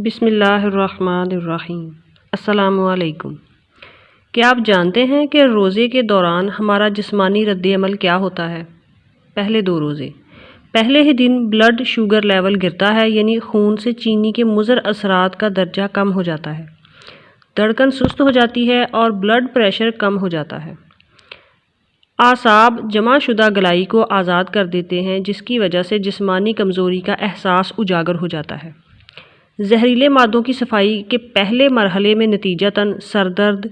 بسم اللہ الرحمن الرحیم۔ السلام علیکم۔ کیا آپ جانتے ہیں کہ روزے کے دوران ہمارا جسمانی رد عمل کیا ہوتا ہے؟ پہلے 2 روزے، پہلے ہی دن بلڈ شوگر لیول گرتا ہے، یعنی خون سے چینی کے مضر اثرات کا درجہ کم ہو جاتا ہے، دھڑکن سست ہو جاتی ہے اور بلڈ پریشر کم ہو جاتا ہے۔ اعصاب جمع شدہ گلائی کو آزاد کر دیتے ہیں، جس کی وجہ سے جسمانی کمزوری کا احساس اجاگر ہو جاتا ہے۔ زہریلے مادوں کی صفائی کے پہلے مرحلے میں نتیجتاً سر درد،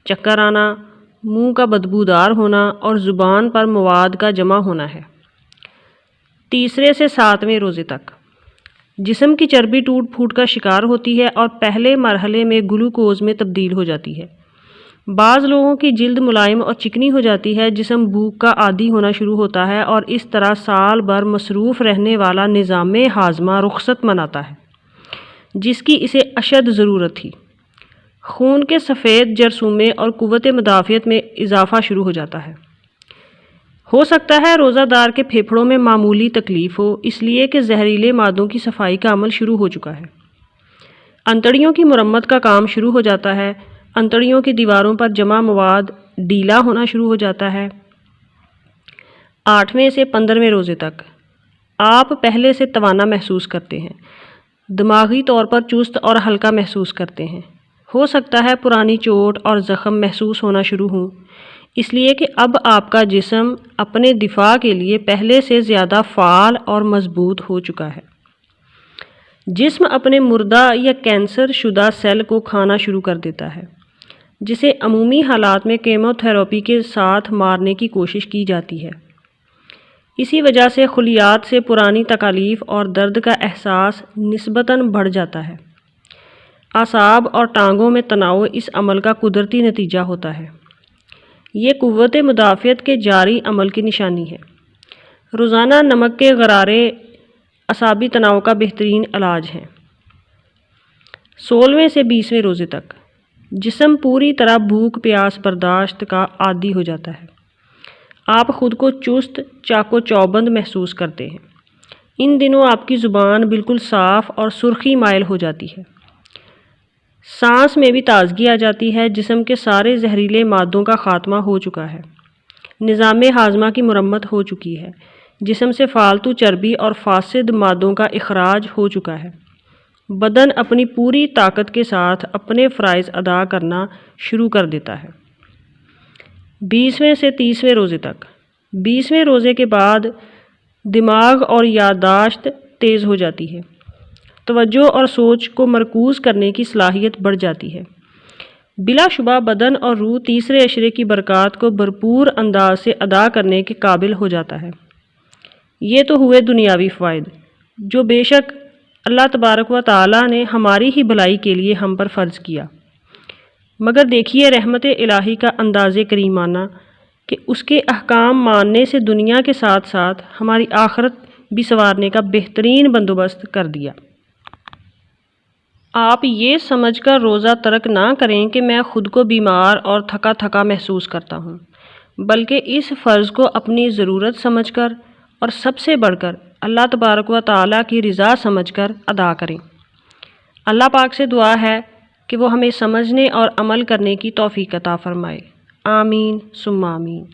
چکر آنا، منہ کا بدبودار ہونا اور زبان پر مواد کا جمع ہونا ہے۔ 3 سے 7ویں روزے تک جسم کی چربی ٹوٹ پھوٹ کا شکار ہوتی ہے اور پہلے مرحلے میں گلوکوز میں تبدیل ہو جاتی ہے۔ بعض لوگوں کی جلد ملائم اور چکنی ہو جاتی ہے، جسم بھوک کا عادی ہونا شروع ہوتا ہے اور اس طرح سال بھر مصروف رہنے والا نظام ہاضمہ رخصت مناتا ہے، جس کی اسے اشد ضرورت تھی۔ خون کے سفید جرثومے اور قوت مدافعت میں اضافہ شروع ہو جاتا ہے۔ ہو سکتا ہے روزہ دار کے پھیپھڑوں میں معمولی تکلیف ہو، اس لیے کہ زہریلے مادوں کی صفائی کا عمل شروع ہو چکا ہے۔ انتڑیوں کی مرمت کا کام شروع ہو جاتا ہے۔ انتڑیوں کی دیواروں پر جمع مواد ڈھیلا ہونا شروع ہو جاتا ہے۔ 8ویں سے 15ویں روزے تک آپ پہلے سے توانا محسوس کرتے ہیں، دماغی طور پر چست اور ہلکا محسوس کرتے ہیں۔ ہو سکتا ہے پرانی چوٹ اور زخم محسوس ہونا شروع ہوں، اس لیے کہ اب آپ کا جسم اپنے دفاع کے لیے پہلے سے زیادہ فعال اور مضبوط ہو چکا ہے۔ جسم اپنے مردہ یا کینسر شدہ سیل کو کھانا شروع کر دیتا ہے، جسے عمومی حالات میں کیمو تھراپی کے ساتھ مارنے کی کوشش کی جاتی ہے۔ اسی وجہ سے خلیات سے پرانی تکالیف اور درد کا احساس نسبتاً بڑھ جاتا ہے۔ اعصاب اور ٹانگوں میں تناؤ اس عمل کا قدرتی نتیجہ ہوتا ہے۔ یہ قوت مدافعت کے جاری عمل کی نشانی ہے۔ روزانہ نمک کے غرارے اعصابی تناؤ کا بہترین علاج ہیں۔ 16ویں سے 20ویں روزے تک جسم پوری طرح بھوک پیاس برداشت کا عادی ہو جاتا ہے۔ آپ خود کو چست چاق و چوبند محسوس کرتے ہیں۔ ان دنوں آپ کی زبان بالکل صاف اور سرخی مائل ہو جاتی ہے۔ سانس میں بھی تازگی آ جاتی ہے۔ جسم کے سارے زہریلے مادوں کا خاتمہ ہو چکا ہے۔ نظام ہاضمہ کی مرمت ہو چکی ہے۔ جسم سے فالتو چربی اور فاسد مادوں کا اخراج ہو چکا ہے۔ بدن اپنی پوری طاقت کے ساتھ اپنے فرائض ادا کرنا شروع کر دیتا ہے۔ 20ویں سے 30ویں روزے تک 20ویں روزے کے بعد دماغ اور یادداشت تیز ہو جاتی ہے۔ توجہ اور سوچ کو مرکوز کرنے کی صلاحیت بڑھ جاتی ہے۔ بلا شبہ بدن اور روح تیسرے عشرے کی برکات کو بھرپور انداز سے ادا کرنے کے قابل ہو جاتا ہے۔ یہ تو ہوئے دنیاوی فوائد، جو بے شک اللہ تبارک و تعالیٰ نے ہماری ہی بھلائی کے لیے ہم پر فرض کیا، مگر دیکھیے رحمت الہی کا انداز کریمانہ کہ اس کے احکام ماننے سے دنیا کے ساتھ ساتھ ہماری آخرت بھی سنوارنے کا بہترین بندوبست کر دیا۔ آپ یہ سمجھ کر روزہ ترک نہ کریں کہ میں خود کو بیمار اور تھکا تھکا محسوس کرتا ہوں، بلکہ اس فرض کو اپنی ضرورت سمجھ کر اور سب سے بڑھ کر اللہ تبارک و تعالیٰ کی رضا سمجھ کر ادا کریں۔ اللہ پاک سے دعا ہے کہ وہ ہمیں سمجھنے اور عمل کرنے کی توفیق عطا فرمائے۔ آمین ثم آمین۔